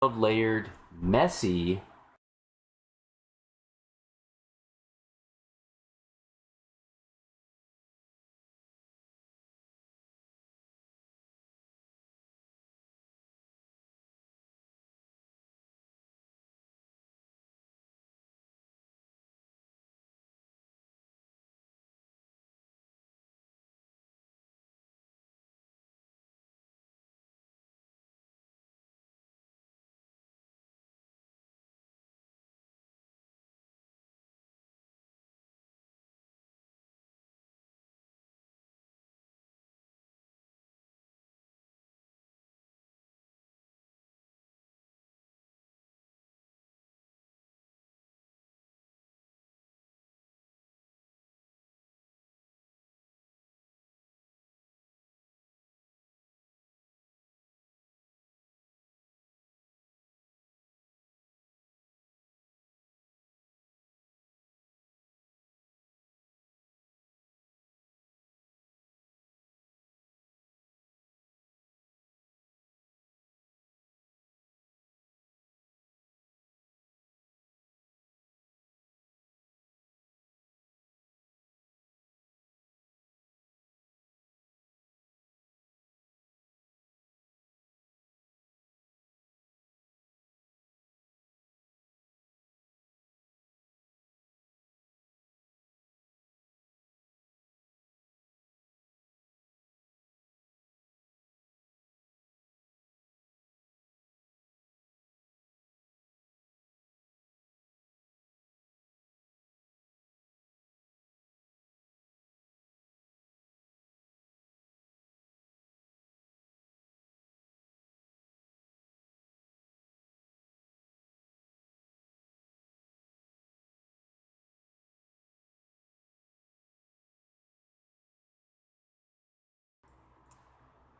layered, messy.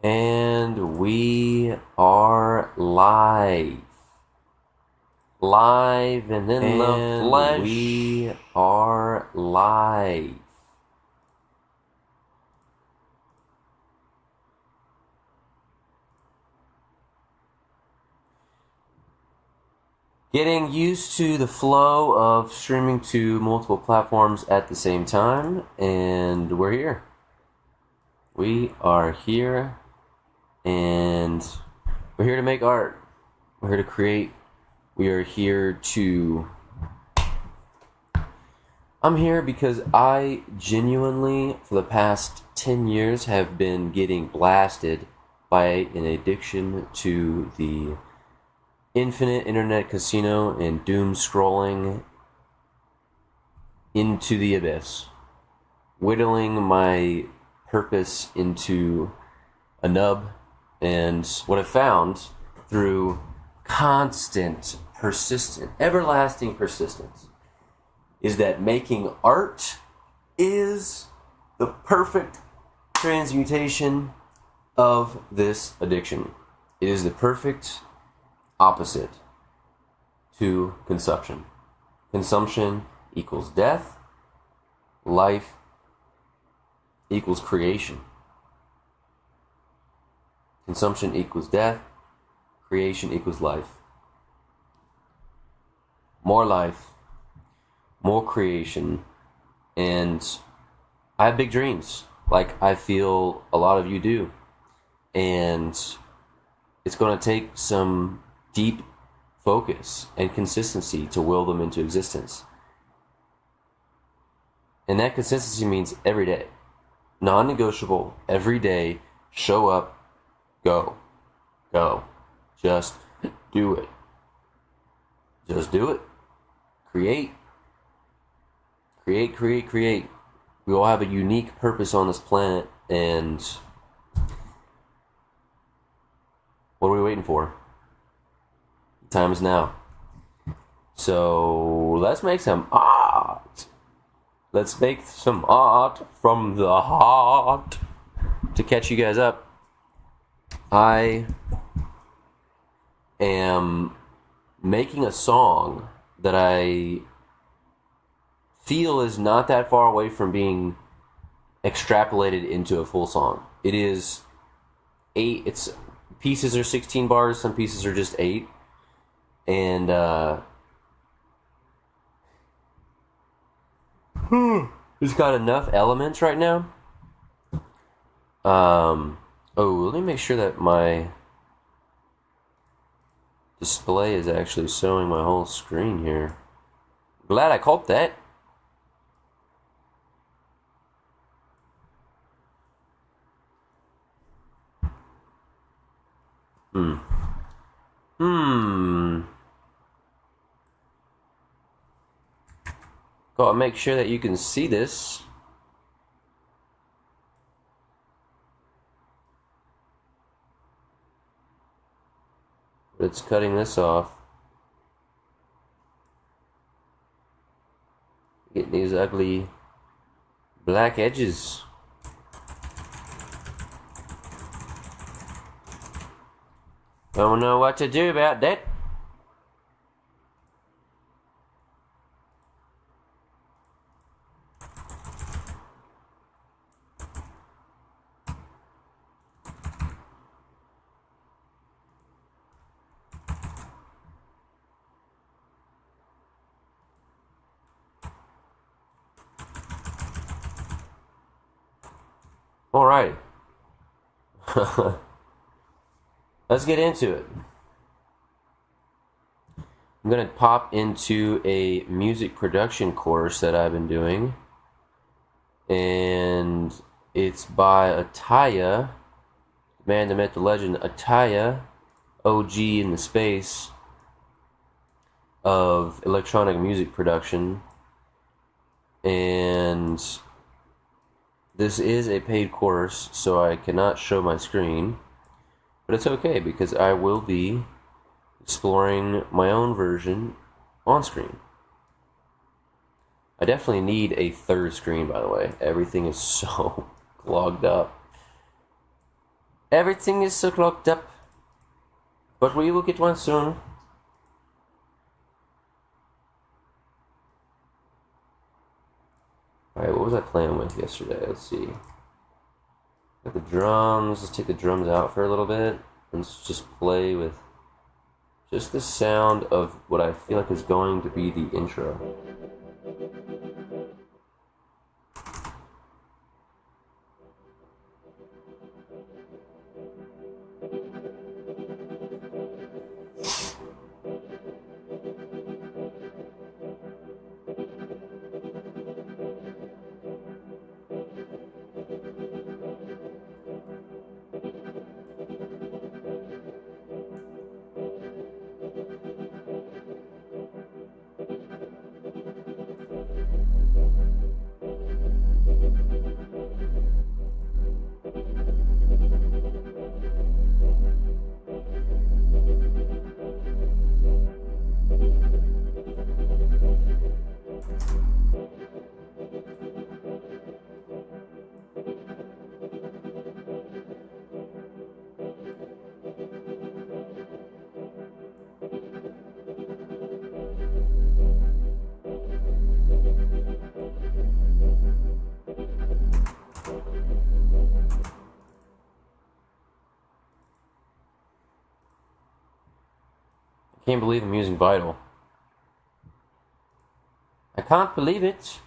And we are live. Live and in the flesh. We are live. Getting used to the flow of streaming to multiple platforms at the same time, and we're here. We are here, and we're here to make art. We're here to create. We are here to... I'm here because I genuinely, for the past 10 years, have been getting blasted by an addiction to the infinite internet casino and doom scrolling into the abyss, whittling my purpose into a nub. And what I've found through constant, persistent, everlasting persistence is that making art is the perfect transmutation of this addiction. It is the perfect opposite to consumption. Consumption equals death. Life equals creation. Consumption equals death. Creation equals life. More life, more creation, and I have big dreams, like I feel a lot of you do, and it's going to take some deep focus and consistency to will them into existence. And that consistency means every day, non-negotiable, every day, show up, go, just do it, create. We all have a unique purpose on this planet, and what are we waiting for? The time is now. So let's make some art. Let's make some art from the heart. To catch you guys up, I am making a song that I feel is not that far away from being extrapolated into a full song. It is 8, pieces are 16 bars, some pieces are just 8. And it's got enough elements right now. Oh, let me make sure that my display is actually showing my whole screen here. Glad I caught that. Gotta make sure that you can see this. It's cutting this off. Getting these ugly black edges. Don't know what to do about that. All right. Let's get into it. I'm going to pop into a music production course that I've been doing. And it's by Ataya, the man, the myth, the legend, Ataya, OG in the space of electronic music production. And this is a paid course, so I cannot show my screen. But it's okay, because I will be exploring my own version on screen. I definitely need a third screen, by the way. Everything is so clogged up. Everything is so clogged up. But we will get one soon. Alright, what was I playing with yesterday? Let's see. Got the drums. Let's take the drums out for a little bit. And let's just play with just the sound of what I feel like is going to be the intro. Can't believe I'm using Vital. I can't believe it.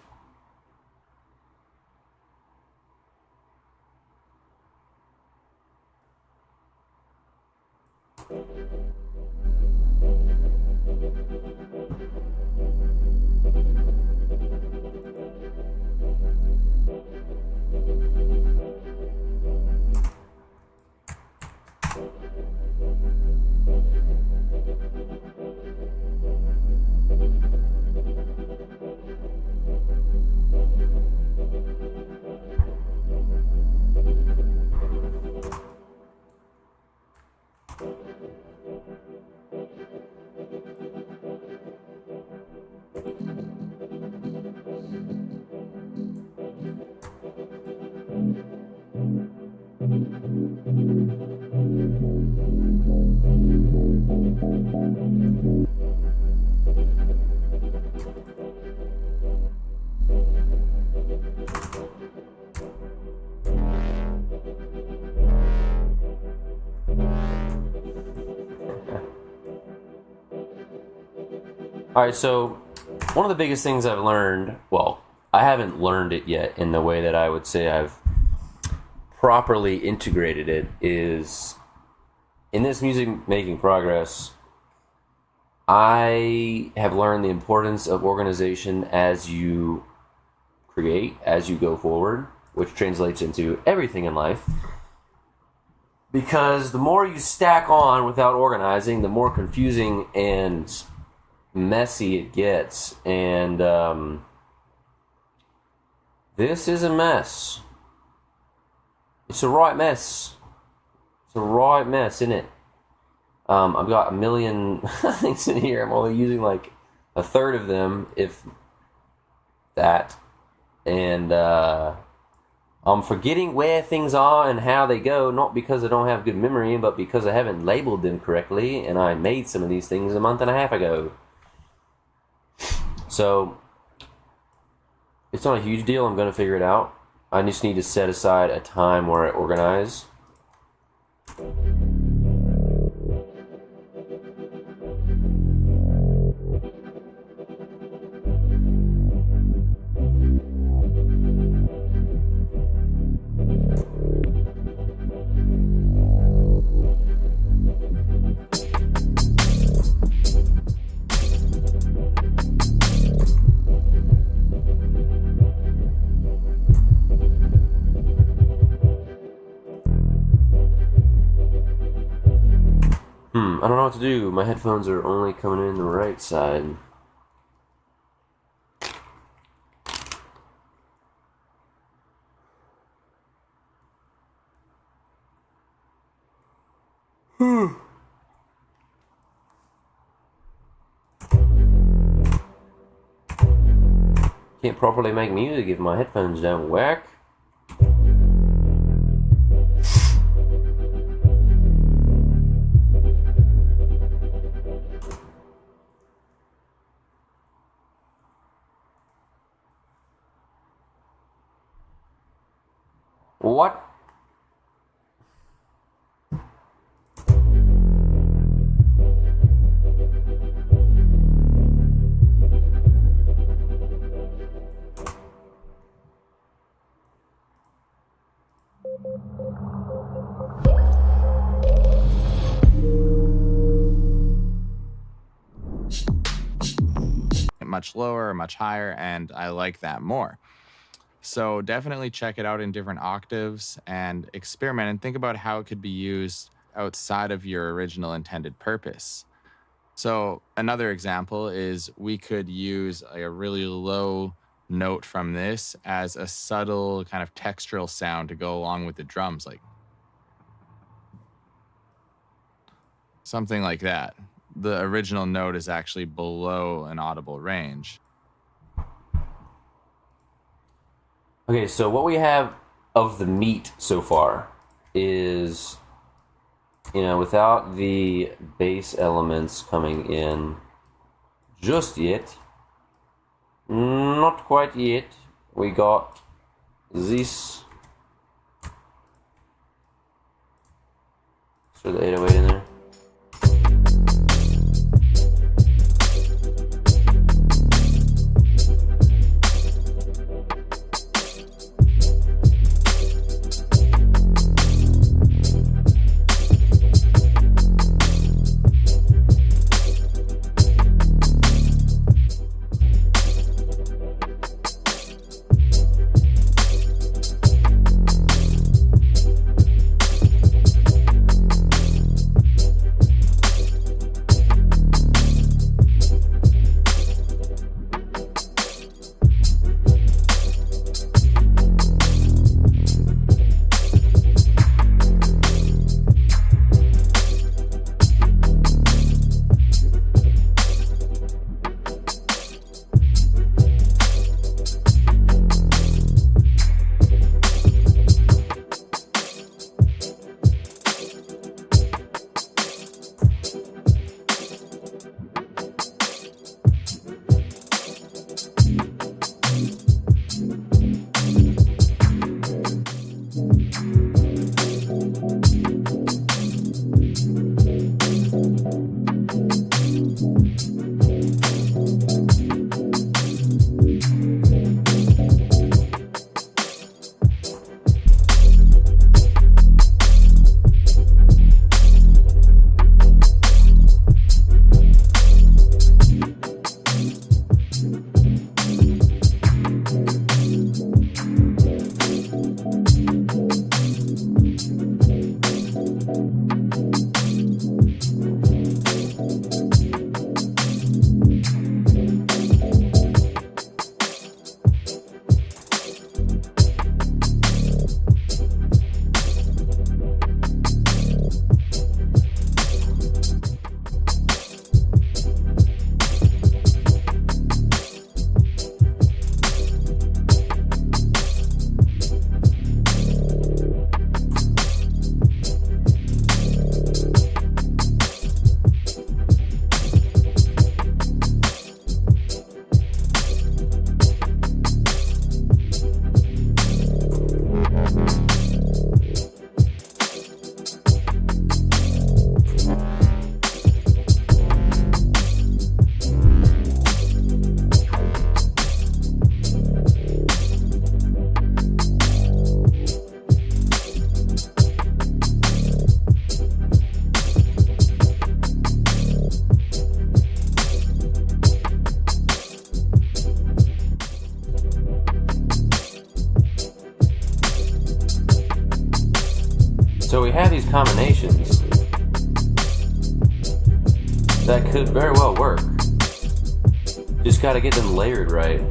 All right, so one of the biggest things I've learned, well, I haven't learned it yet in the way that I would say I've properly integrated it, is in this music making progress, I have learned the importance of organization as you create, as you go forward, which translates into everything in life. Because the more you stack on without organizing, the more confusing and messy it gets. And this is a mess. It's a right mess. It's a right mess, isn't it? I've got a million things in here. I'm only using like a third of them, if that. And I'm forgetting where things are and how they go, not because I don't have good memory, but because I haven't labeled them correctly, and I made some of these things a month and a half ago. So, it's not a huge deal. I'm going to figure it out. I just need to set aside a time where I organize. I don't know what to do. My headphones are only coming in the right side. Can't properly make music if my headphones don't work. What? Much lower or much higher, and I like that more. So definitely check it out in different octaves and experiment and think about how it could be used outside of your original intended purpose. So another example is we could use a really low note from this as a subtle kind of textural sound to go along with the drums, like something like that. The original note is actually below an audible range. Okay, so what we have of the meat so far is, without the bass elements coming in just yet, not quite yet, we got this. So the 808 in there. So we have these combinations that could very well work. Just gotta get them layered right.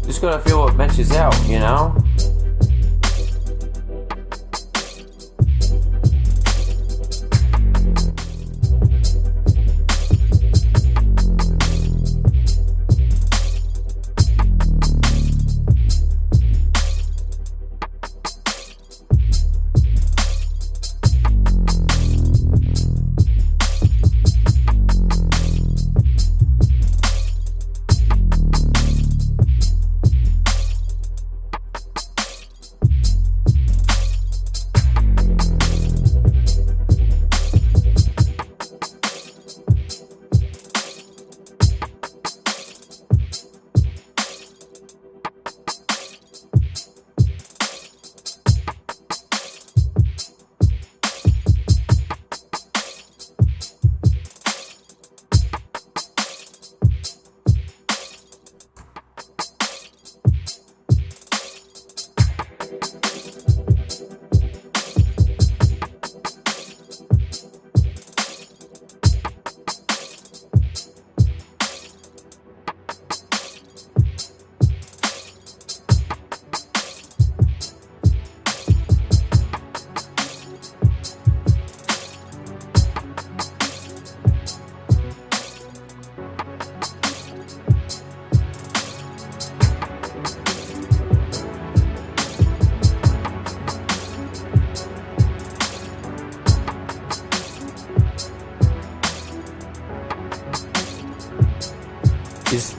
Just gotta feel what matches out, you know?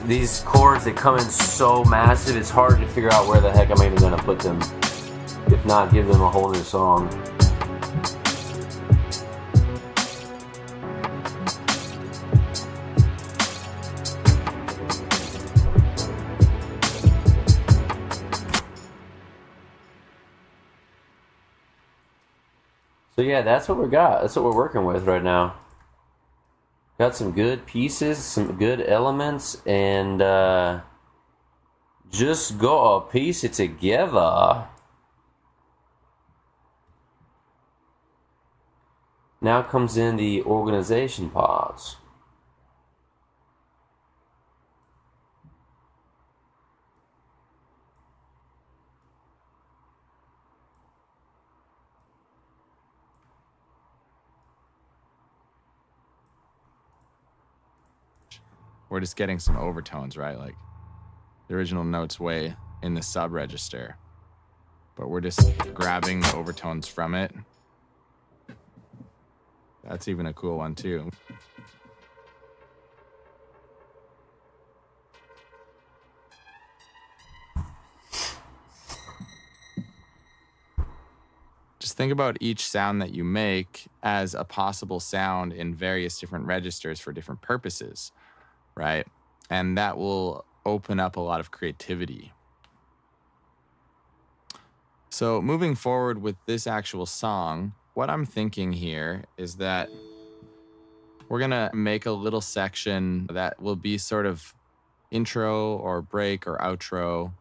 These chords, they come in so massive, it's hard to figure out where the heck I'm even gonna put them. If not, give them a whole new song. So yeah, that's what we got. That's what we're working with right now. Got some good pieces, some good elements, and just gotta piece it together. Now comes in the organization parts. We're just getting some overtones, right? Like the original note's way in the sub register, but we're just grabbing the overtones from it. That's even a cool one too. Just think about each sound that you make as a possible sound in various different registers for different purposes, right? And that will open up a lot of creativity. So moving forward with this actual song, what I'm thinking here is that we're gonna make a little section that will be sort of intro or break or outro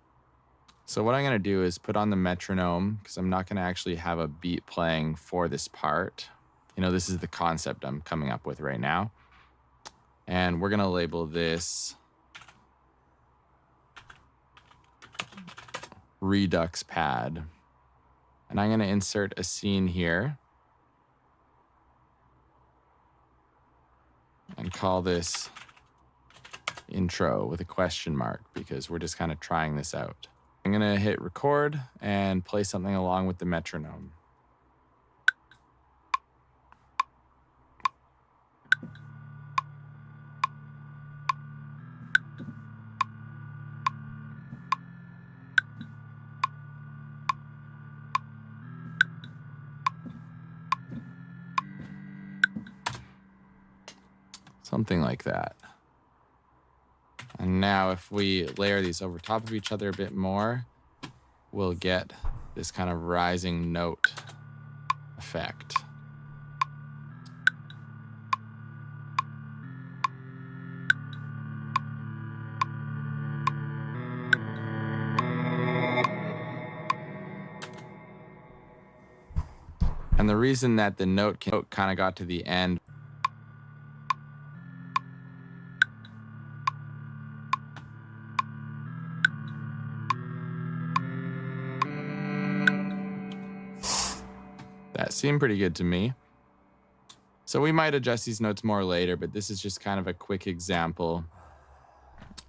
So what I'm going to do is put on the metronome, because I'm not going to actually have a beat playing for this part. This is the concept I'm coming up with right now. And we're going to label this Redux pad. And I'm going to insert a scene here and call this intro with a question mark, because we're just kind of trying this out. I'm going to hit record and play something along with the metronome. Something like that. And now if we layer these over top of each other a bit more, we'll get this kind of rising note effect. And the reason that the note kind of got to the end that seemed pretty good to me. So we might adjust these notes more later, but this is just kind of a quick example.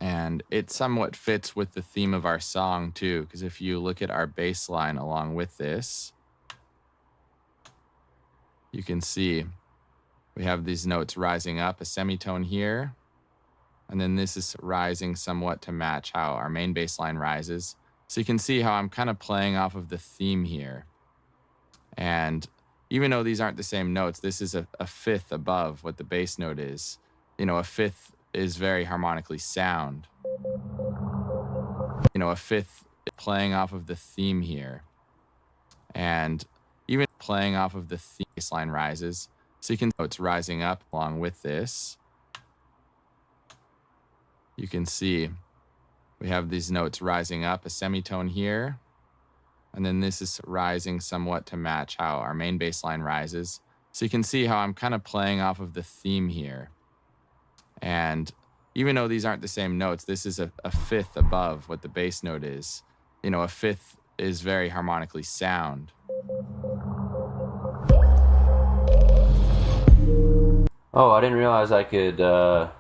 And it somewhat fits with the theme of our song too, because if you look at our bass line along with this, you can see we have these notes rising up, a semitone here, and then this is rising somewhat to match how our main bass line rises. So you can see how I'm kind of playing off of the theme here. And even though these aren't the same notes, this is a fifth above what the bass note is. A fifth is very harmonically sound. A fifth playing off of the theme here. And even playing off of the theme, bass line rises. So you can see it's rising up along with this. You can see we have these notes rising up, a semitone here. And then this is rising somewhat to match how our main bass line rises. So you can see how I'm kind of playing off of the theme here. And even though these aren't the same notes, this is a fifth above what the bass note is. A fifth is very harmonically sound. Oh, I didn't realize I could do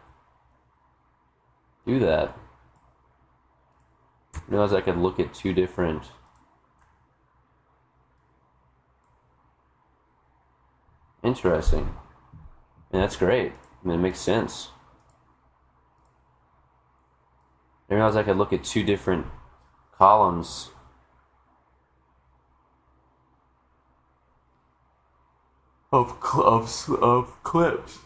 that. I realized I could look at two different... Interesting. And that's great. It makes sense. I didn't realize I could look at two different columns of clips.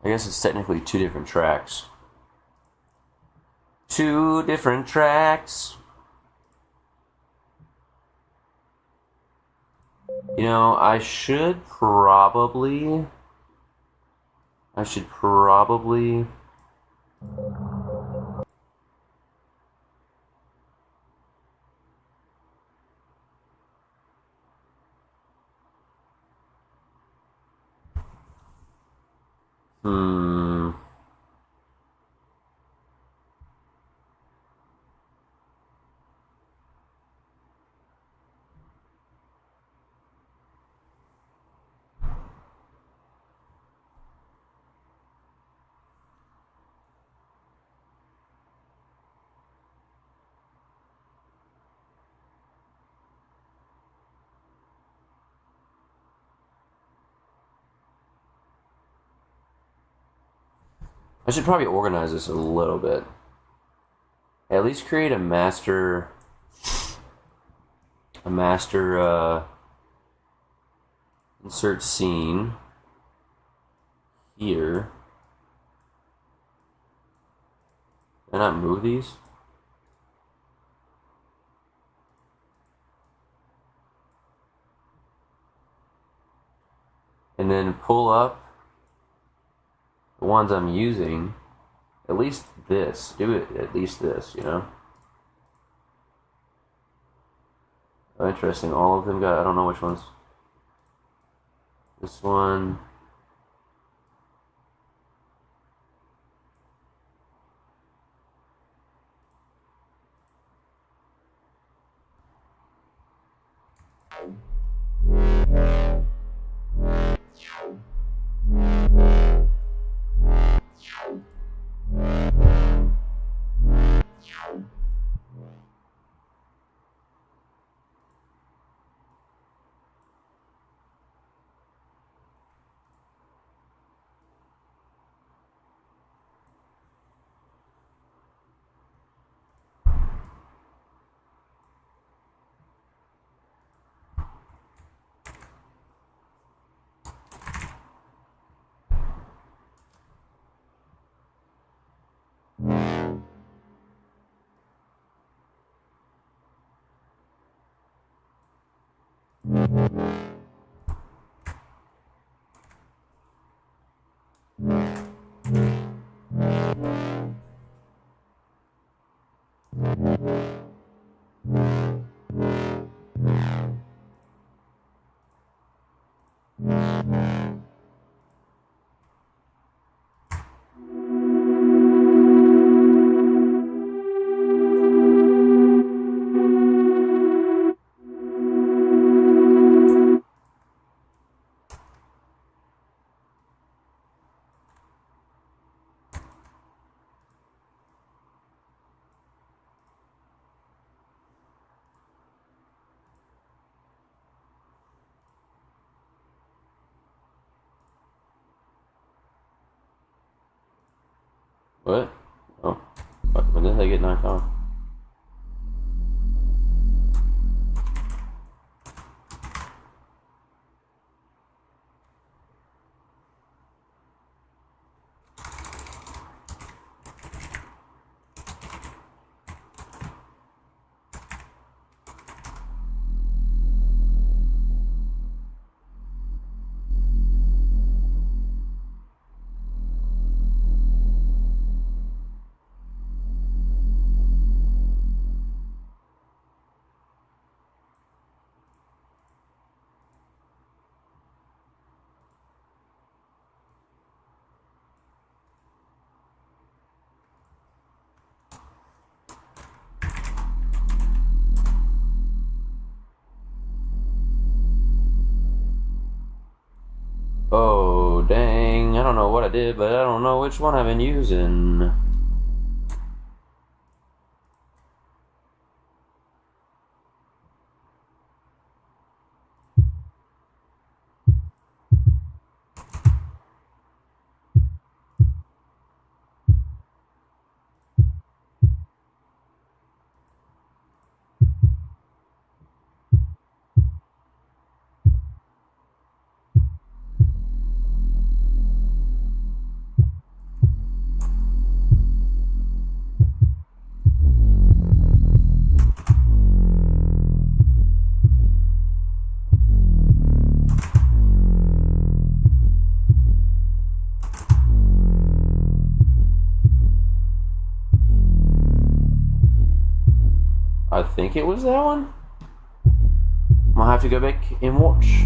I guess it's technically two different tracks. Two different tracks. I should probably... I should probably organize this a little bit. At least create a master insert scene here. Can I not move these? and then pull up the ones I'm using. At least this. Do it at least this, you know? Oh, interesting. All of them got, I don't know which ones. This one. What? Oh. What? When did they get knocked off? Oh, dang. I don't know what I did, but I don't know which one I've been using. I think it was that one. I'll have to go back and watch.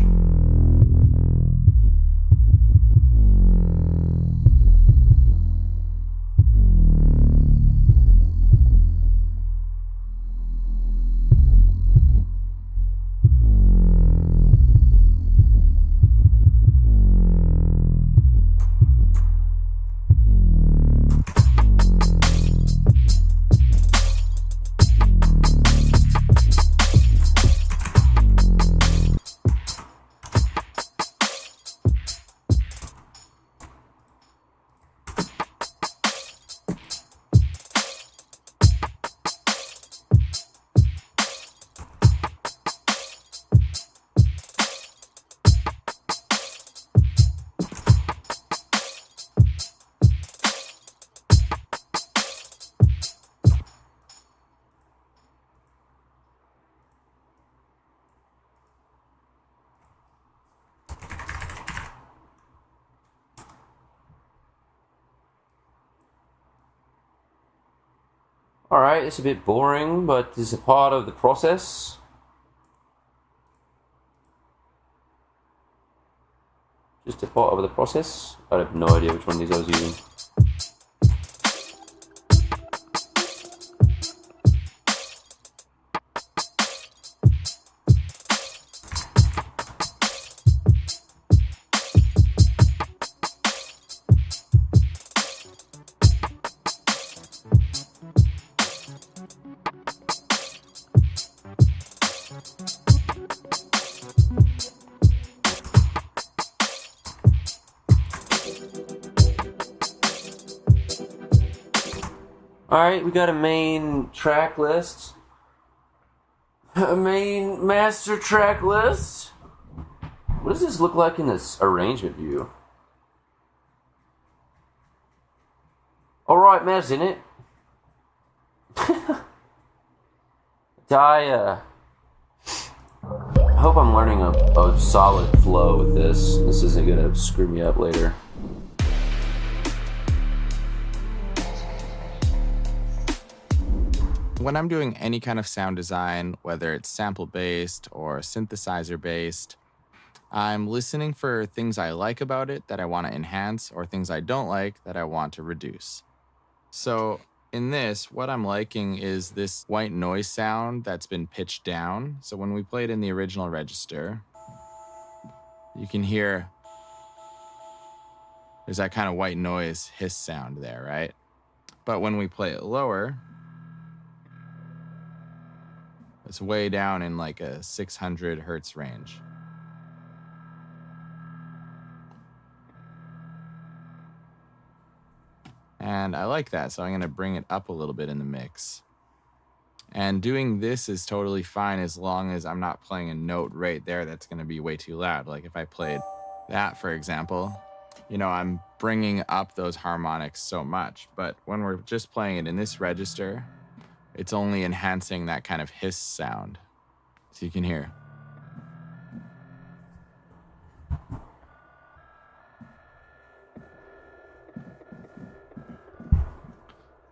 Alright, it's a bit boring, but it's a part of the process. Just a part of the process. I have no idea which one of these I was using. Alright, we got a main track list. A main master track list. What does this look like in this arrangement view? Alright, Mav's in it. I hope I'm learning a solid flow with this. This isn't gonna screw me up later. When I'm doing any kind of sound design, whether it's sample-based or synthesizer-based, I'm listening for things I like about it that I want to enhance or things I don't like that I want to reduce. So in this, what I'm liking is this white noise sound that's been pitched down. So when we play it in the original register, you can hear there's that kind of white noise hiss sound there, right? But when we play it lower, it's way down in like a 600 hertz range. And I like that, so I'm gonna bring it up a little bit in the mix. And doing this is totally fine as long as I'm not playing a note right there that's gonna be way too loud. Like if I played that, for example, you know, I'm bringing up those harmonics so much. But when we're just playing it in this register, it's only enhancing that kind of hiss sound. So you can hear.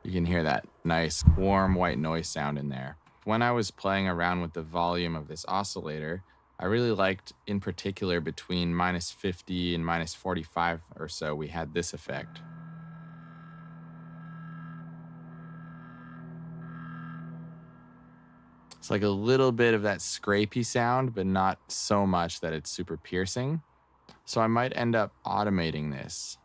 You can hear that nice, warm white noise sound in there. When I was playing around with the volume of this oscillator, I really liked, in particular, between -50 and -45 or so, we had this effect. It's like a little bit of that scrapey sound, but not so much that it's super piercing. So I might end up automating this.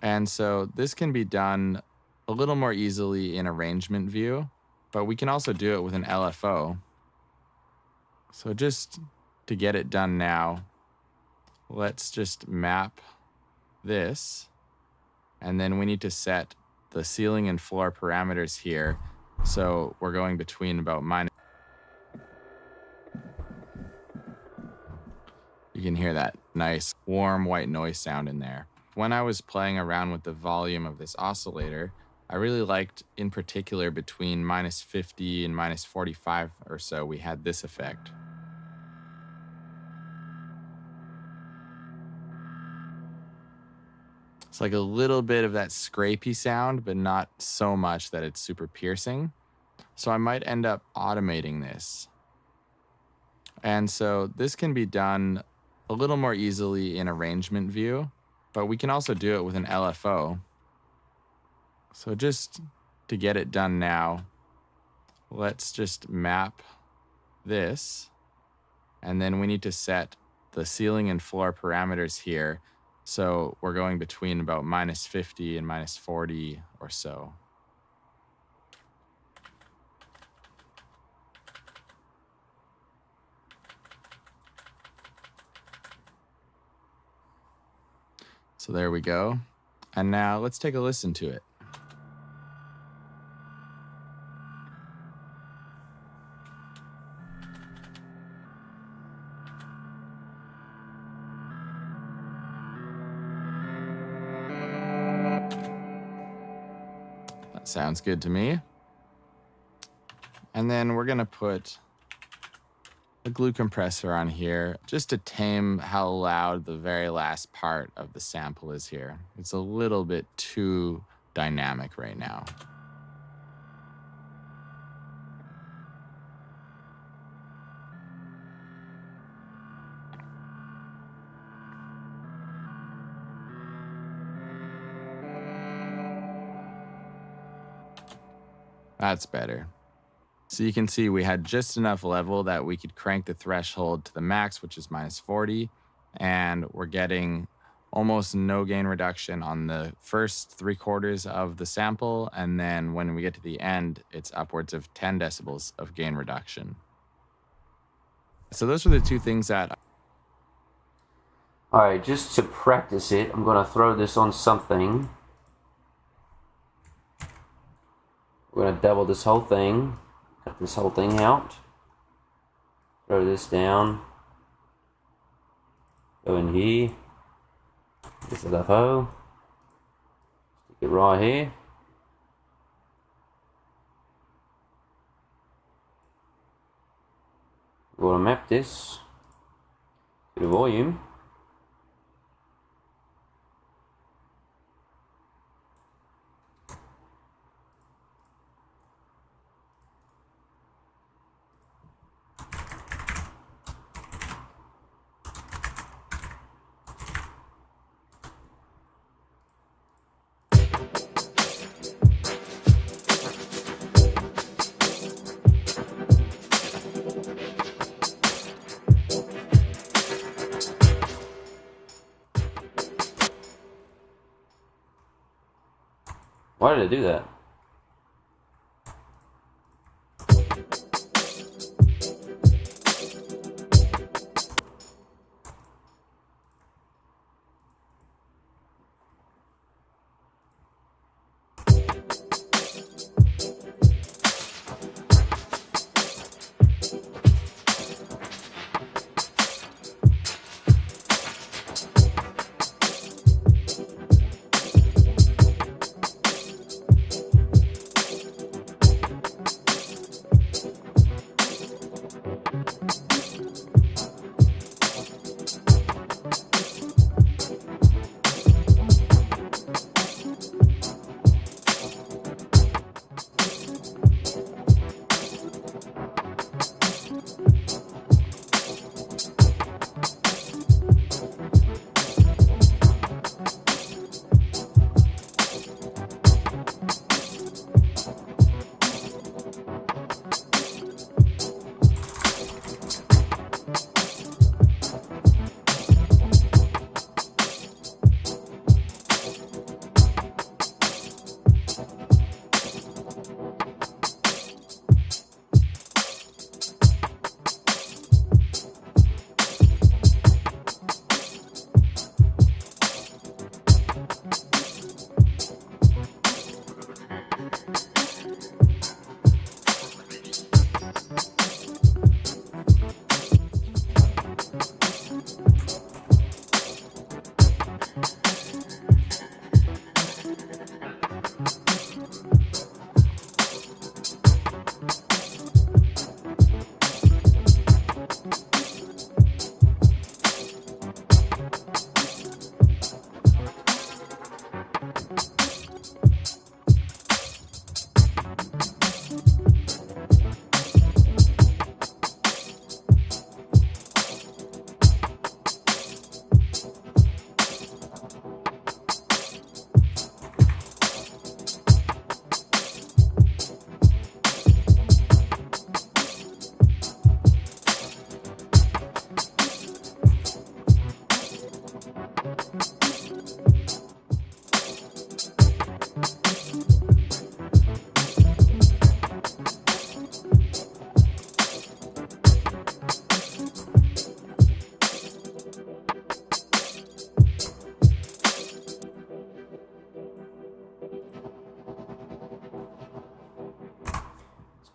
And so this can be done a little more easily in arrangement view, but we can also do it with an LFO. So just to get it done now, let's just map this. And then we need to set the ceiling and floor parameters here. So we're going between about minus. You can hear that nice, warm white noise sound in there. When I was playing around with the volume of this oscillator, I really liked, in particular, between -50 and -45 or so, we had this effect. It's like a little bit of that scrapey sound, but not so much that it's super piercing. So I might end up automating this. And so this can be done a little more easily in arrangement view, but we can also do it with an LFO. So just to get it done now, let's just map this. And then we need to set the ceiling and floor parameters here. So we're going between about -50 and -40 or so. So there we go. And now let's take a listen to it. That sounds good to me. And then we're gonna put a glue compressor on here just to tame how loud the very last part of the sample is here. It's a little bit too dynamic right now. That's better. So you can see we had just enough level that we could crank the threshold to the max, which is minus 40. And we're getting almost no gain reduction on the first 3/4 of the sample. And then when we get to the end, it's upwards of 10 decibels of gain reduction. So those were the two things that... All right, just to practice it, I'm going to throw this on something. We're going to double this whole thing. Cut this whole thing out. Throw this down. Go in here. This is the hole. Stick it right here. We're going to map this to the volume. Why did I do that?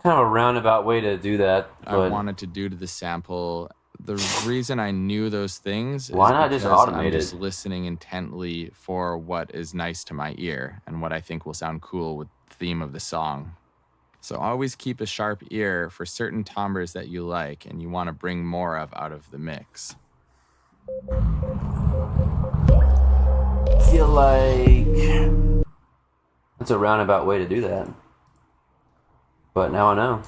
Kind of a roundabout way to do that. I wanted to do to the sample. The reason I knew those things is why not just because automate I'm just it? listening intently for what is nice to my ear and what I think will sound cool with the theme of the song. So always keep a sharp ear for certain timbres that you like and you want to bring more of out of the mix. I feel like that's a roundabout way to do that. But now I know.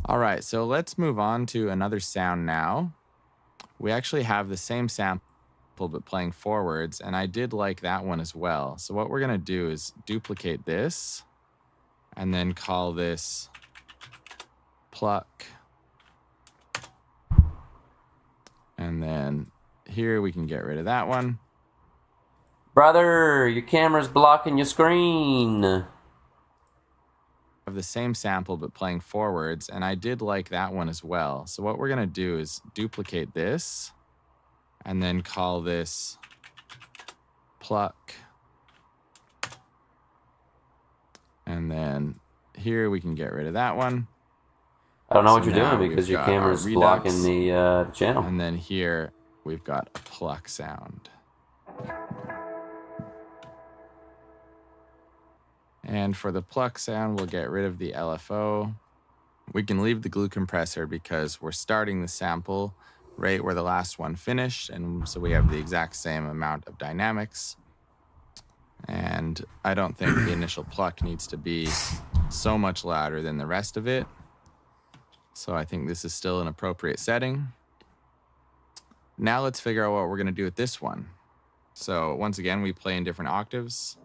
All right, so let's move on to another sound now. We actually have the same sample but playing forwards, and I did like that one as well. So what we're gonna do is duplicate this and then call this pluck. And then here we can get rid of that one. Brother, your camera's blocking your screen. Have the same sample but playing forwards, and I did like that one as well. So what we're gonna do is duplicate this and then call this pluck. And then here we can get rid of that one. I don't know what So you're now doing because we've your got our camera's redux, blocking the channel. And then here we've got a pluck sound. And for the pluck sound, we'll get rid of the LFO. We can leave the glue compressor because we're starting the sample right where the last one finished, and so we have the exact same amount of dynamics. And I don't think the initial pluck needs to be so much louder than the rest of it. So I think this is still an appropriate setting. Now let's figure out what we're gonna do with this one. So once again, we play in different octaves.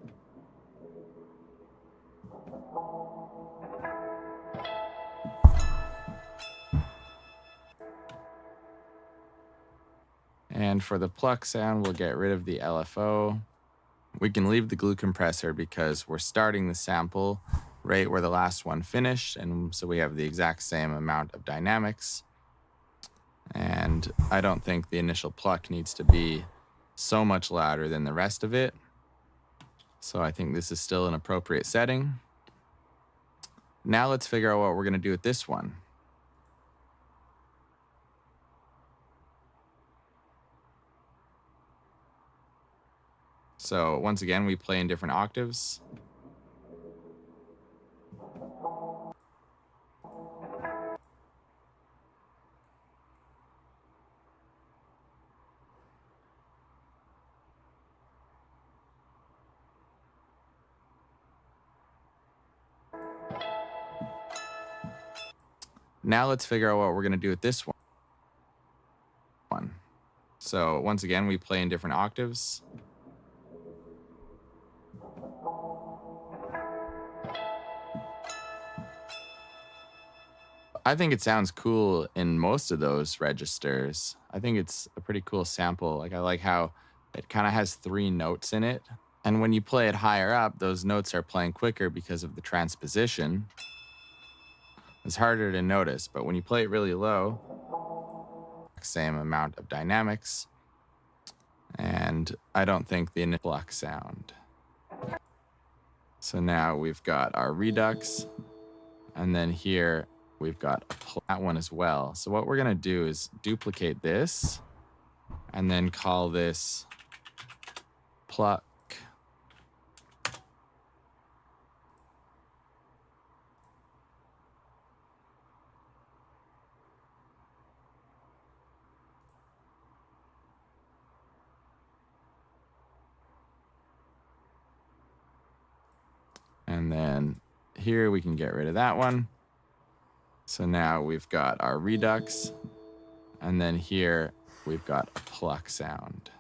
And for the pluck sound, we'll get rid of the LFO. We can leave the glue compressor because we're starting the sample right where the last one finished, and so we have the exact same amount of dynamics. And I don't think the initial pluck needs to be so much louder than the rest of it. So I think this is still an appropriate setting. Now let's figure out what we're gonna do with this one. So once again, we play in different octaves. Now let's figure out what we're gonna do with this one. So once again, we play in different octaves. I think it sounds cool in most of those registers. I think it's a pretty cool sample. Like I like how it kind of has 3 notes in it. And when you play it higher up, those notes are playing quicker because of the transposition. It's harder to notice, but when you play it really low, same amount of dynamics. And I don't think the initial pluck sound. So now we've got our redux, and then here we've got that one as well. So what we're gonna do is duplicate this and then call this pluck. And then here we can get rid of that one. So now we've got our redux, and then here we've got a pluck sound.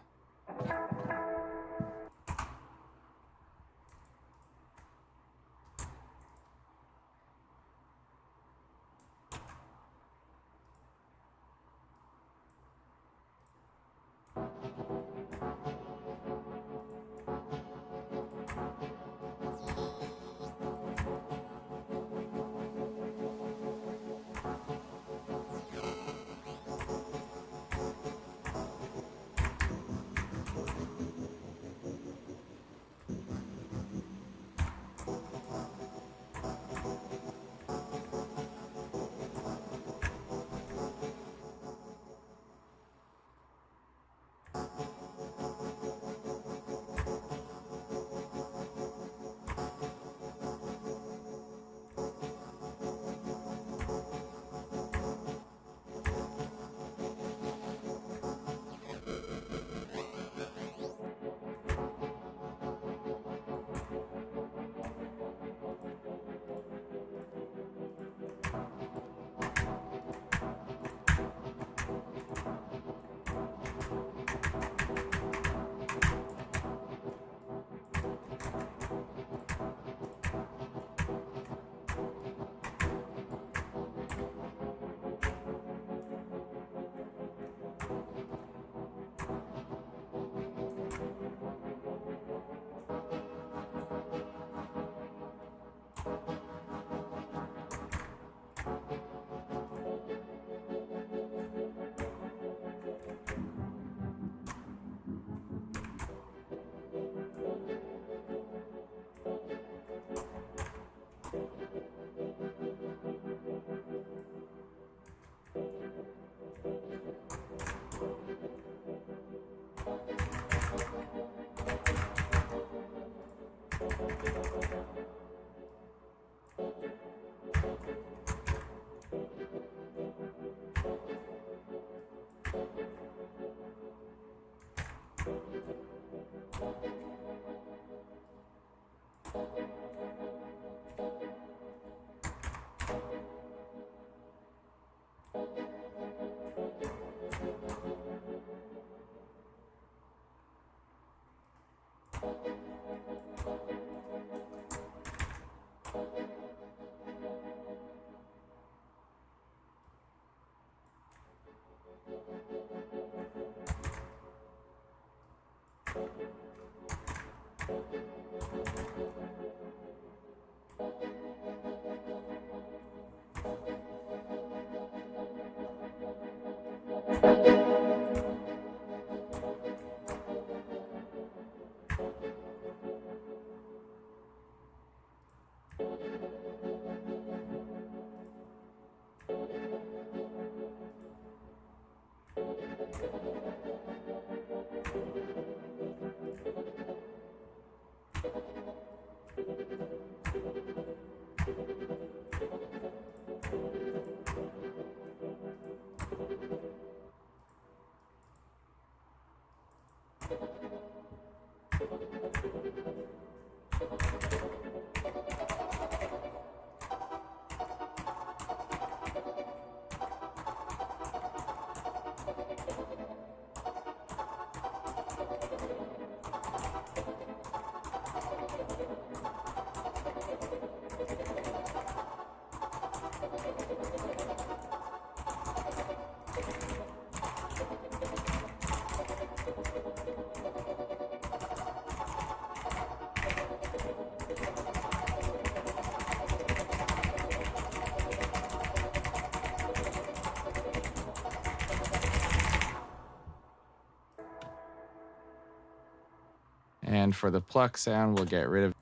And for the pluck sound, we'll get rid of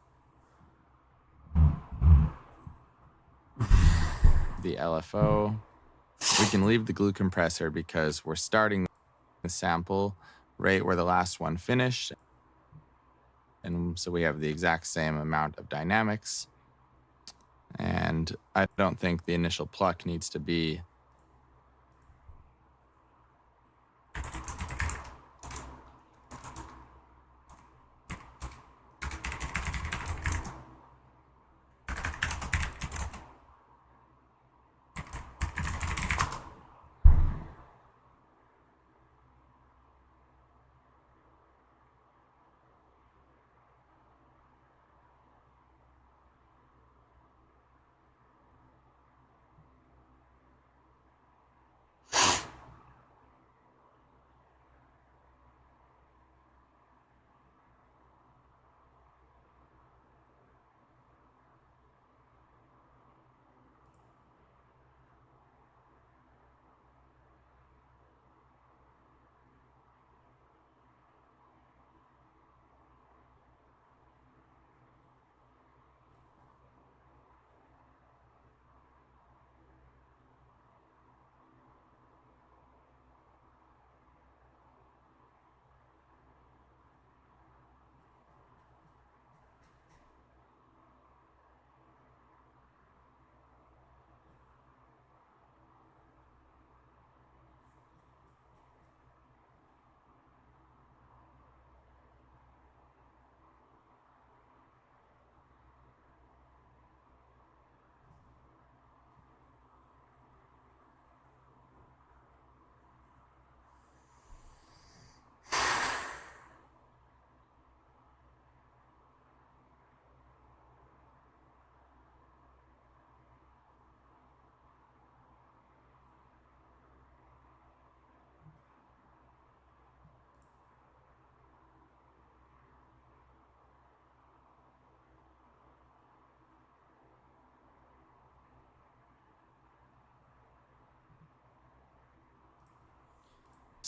the LFO. We can leave the glue compressor because we're starting the sample right where the last one finished. And so we have the exact same amount of dynamics. And I don't think the initial pluck needs to be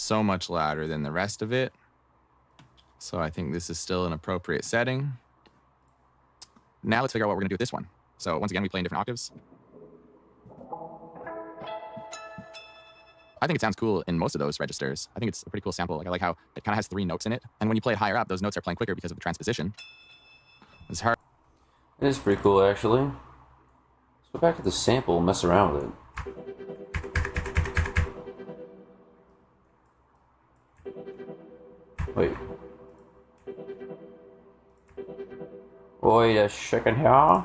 so much louder than the rest of it. So I think this is still an appropriate setting. Now let's figure out what we're gonna do with this one. So once again, we play in different octaves. I think it sounds cool in most of those registers. I think it's a pretty cool sample. Like, I like how it kind of has 3 notes in it. And when you play it higher up, those notes are playing quicker because of the transposition. It's hard. It is pretty cool, actually. Let's go back to the sample and mess around with it. Wait. Wait a second here.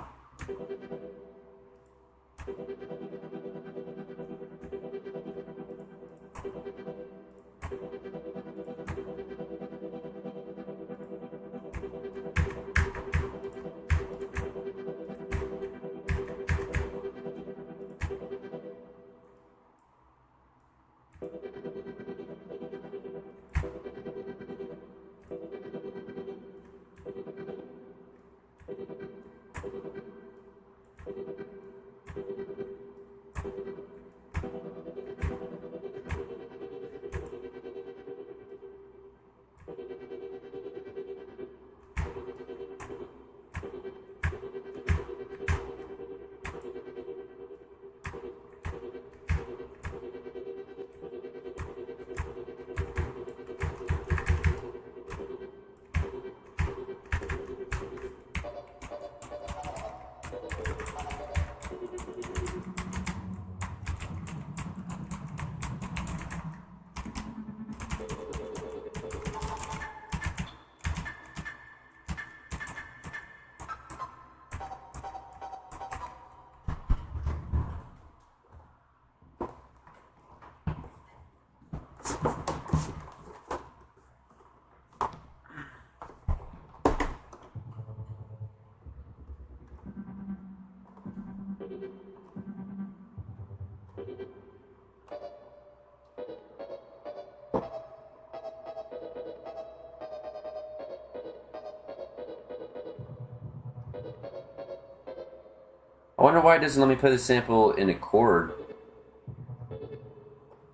I wonder why it doesn't let me play the sample in a chord.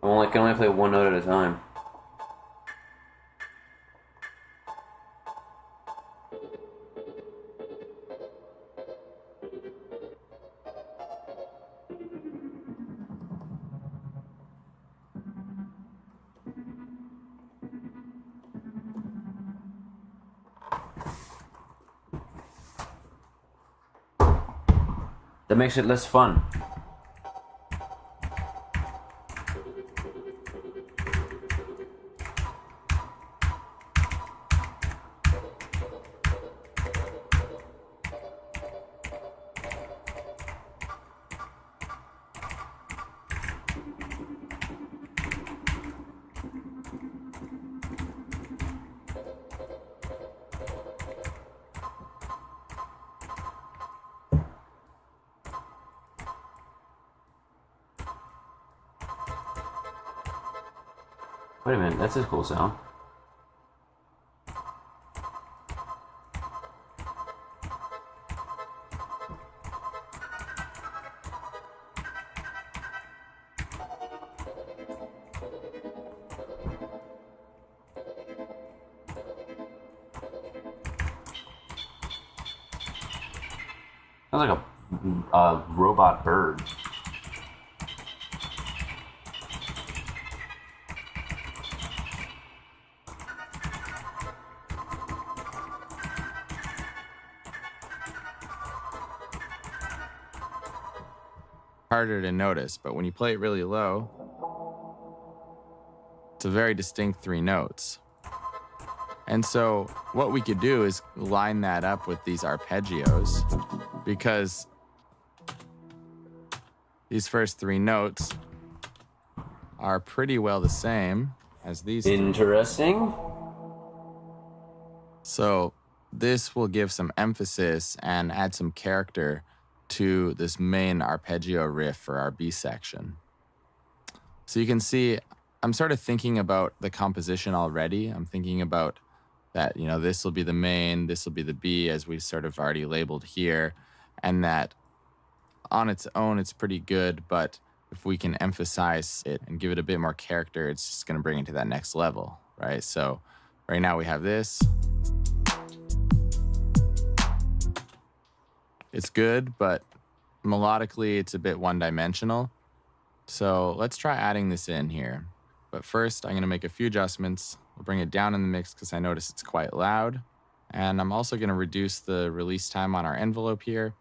I can only play one note at a time. That makes it less fun. Wait a minute, that's a cool sound. Sounds like a robot bird. Harder to notice, but when you play it really low, it's a very distinct 3 notes. And so what we could do is line that up with these arpeggios, because these first 3 notes are pretty well the same as these. Interesting. So this will give some emphasis and add some character to this main arpeggio riff for our B section. So you can see I'm sort of thinking about the composition already. I'm thinking about that, this will be the main, this will be the B, as we sort of already labeled here, and that on its own it's pretty good, but if we can emphasize it and give it a bit more character, it's just going to bring it to that next level, right? So right now we have this. It's good, but melodically it's a bit one-dimensional. So let's try adding this in here. But first, I'm going to make a few adjustments. We'll bring it down in the mix because I notice it's quite loud. And I'm also going to reduce the release time on our envelope here,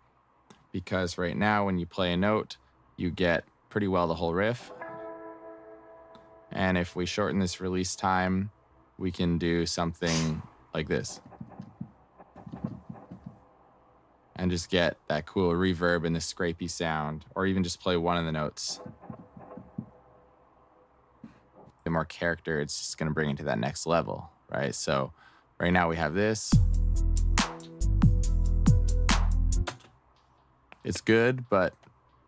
because right now when you play a note, you get pretty well the whole riff. And if we shorten this release time, we can do something like this. And just get that cool reverb and the scrapey sound, or even just play one of the notes. The more character, it's just going to bring it to that next level, right? So right now we have this. It's good, but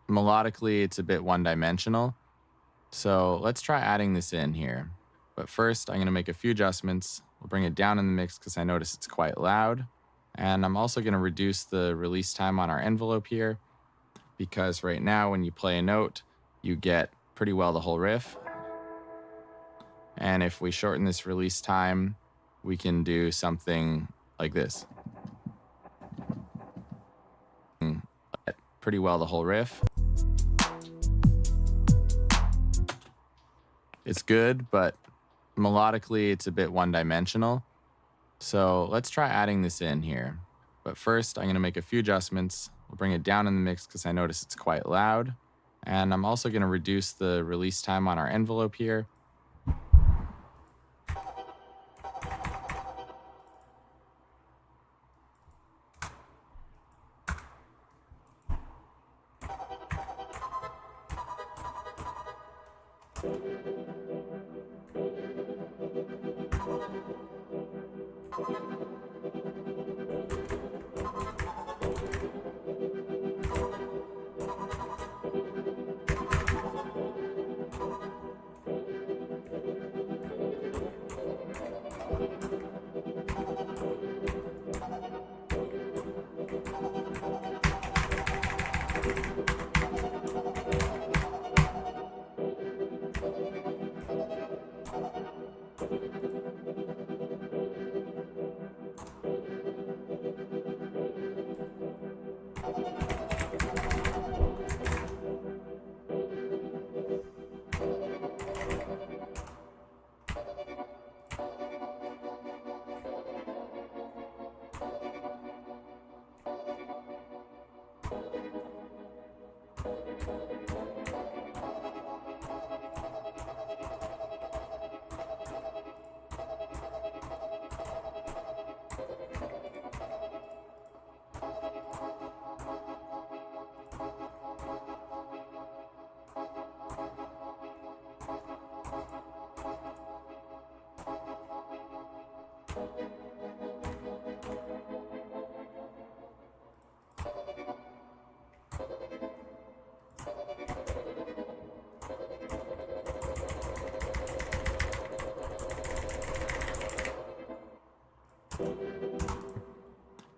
melodically it's a bit one-dimensional. So let's try adding this in here. But first, I'm going to make a few adjustments. We'll bring it down in the mix because I notice it's quite loud. And I'm also going to reduce the release time on our envelope here, because right now when you play a note, you get pretty well the whole riff. And if we shorten this release time, we can do something like this. Pretty well the whole riff. It's good, but melodically it's a bit one-dimensional. So let's try adding this in here. But first, I'm going to make a few adjustments. We'll bring it down in the mix because I notice it's quite loud. And I'm also going to reduce the release time on our envelope here.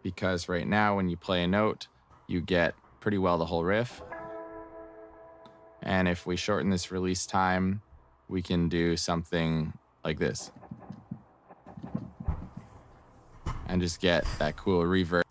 Because right now when you play a note, you get pretty well the whole riff. And if we shorten this release time, we can do something like this. And just get that cool reverb.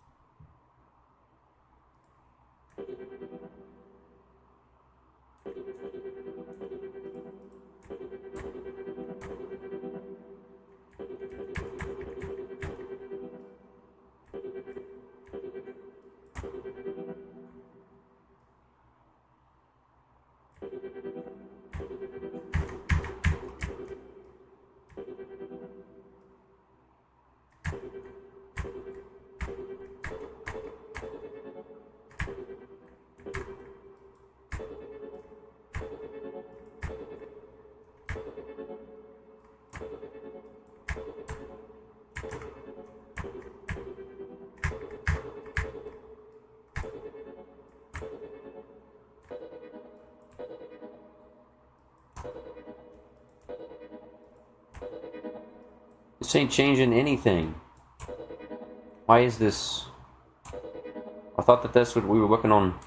This ain't changing anything. Why is this? I thought that that's what we were working on.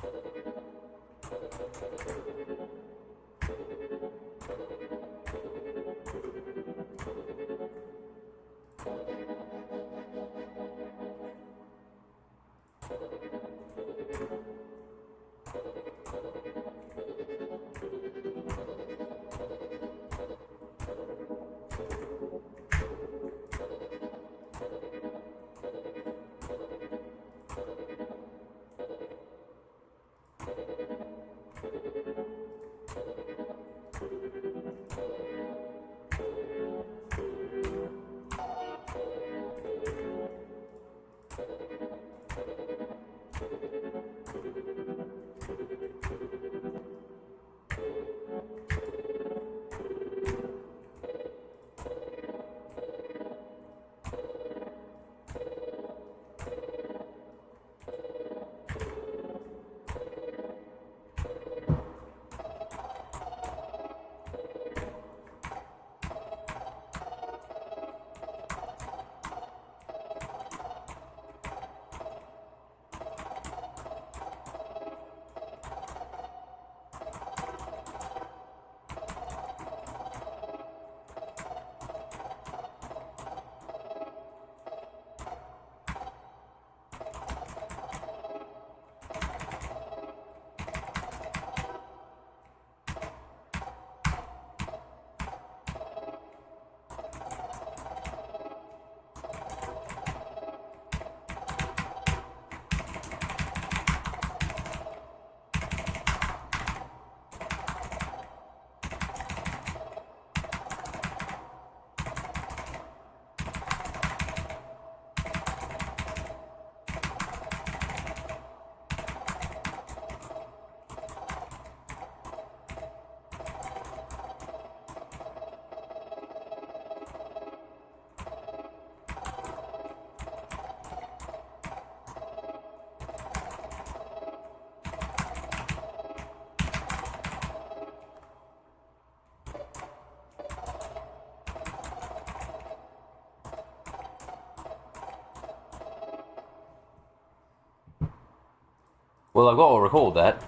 Well, I've got to record that.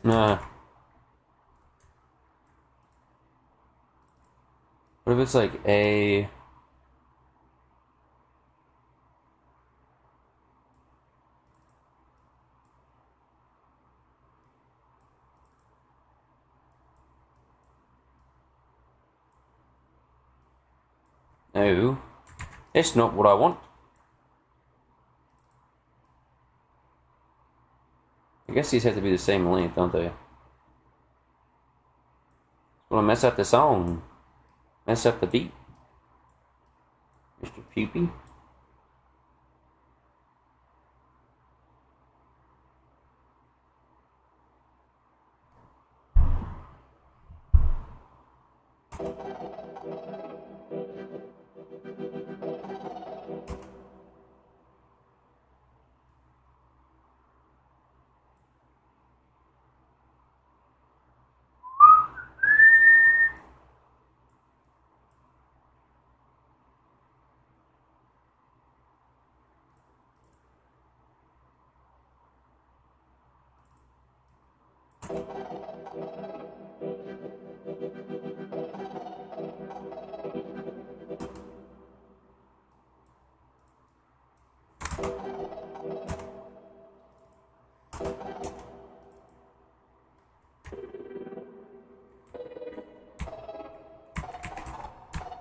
Nah. What if it's like A? No, that's not what I want. I guess these have to be the same length, don't they? Want to mess up the song, mess up the beat, Mr. Peepy.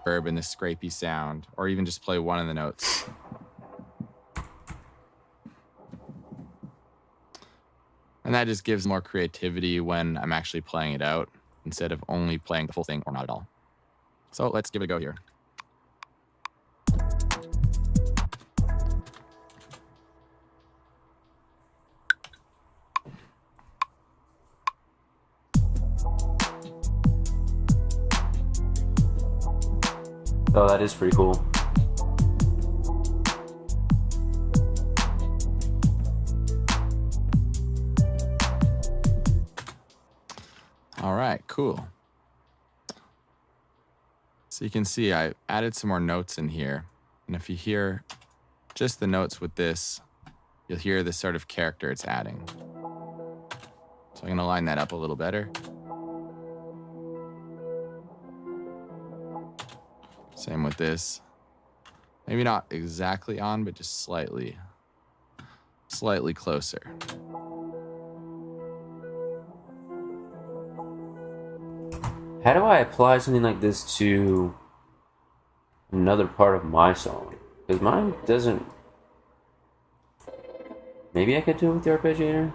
Verb and the scrapey sound, or even just play one of the notes. And that just gives more creativity when I'm actually playing it out. instead of only playing the full thing or not at all. So let's give it a go here. Oh, that is pretty cool. All right, cool. So you can see I added some more notes in here. And if you hear just the notes with this, you'll hear the sort of character it's adding. So I'm going to line that up a little better. Same with this. Maybe not exactly on, but just slightly closer. How do I apply something like this to another part of my song? Because mine doesn't... Maybe I could do it with the arpeggiator?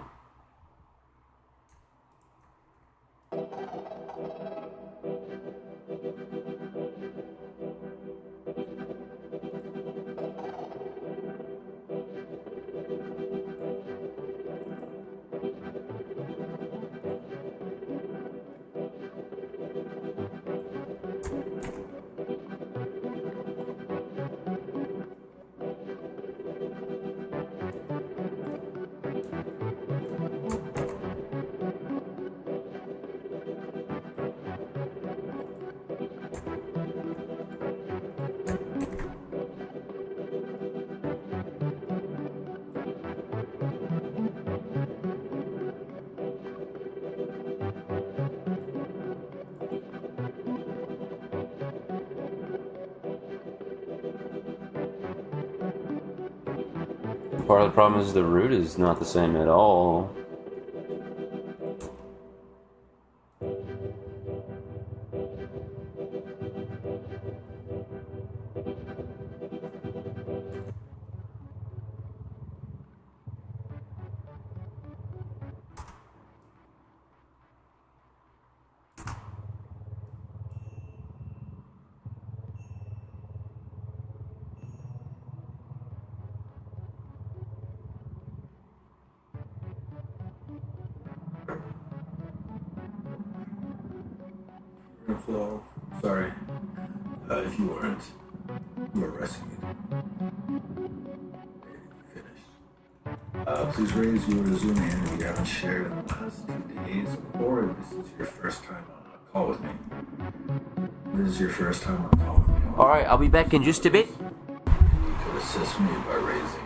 Part of the problem is the root is not the same at all. Flow. Sorry. If you weren't, you were resting it. Finished. Please raise your Zoom hand if you haven't shared in the last 2 days, or if this is your first time on a call with me. This is your first time on a call with me. Alright, I'll be back in just a bit. You could assist me by raising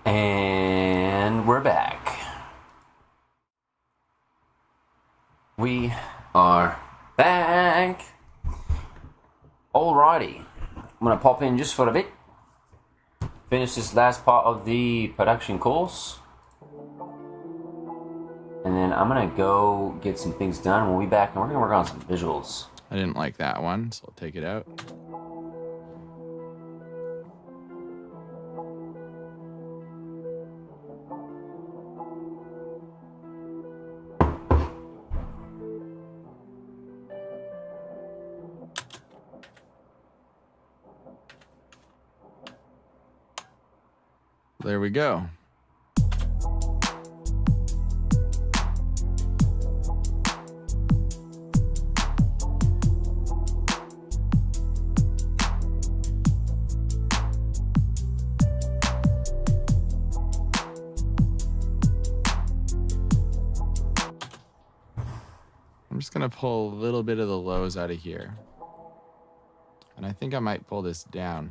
And we're back. We are back. Alrighty. I'm going to pop in just for a bit. Finish this last part of the production course. And then I'm going to go get some things done. We'll be back and we're going to work on some visuals. I didn't like that one, so I'll take it out. There we go. I'm just gonna pull a little bit of the lows out of here. And I think I might pull this down,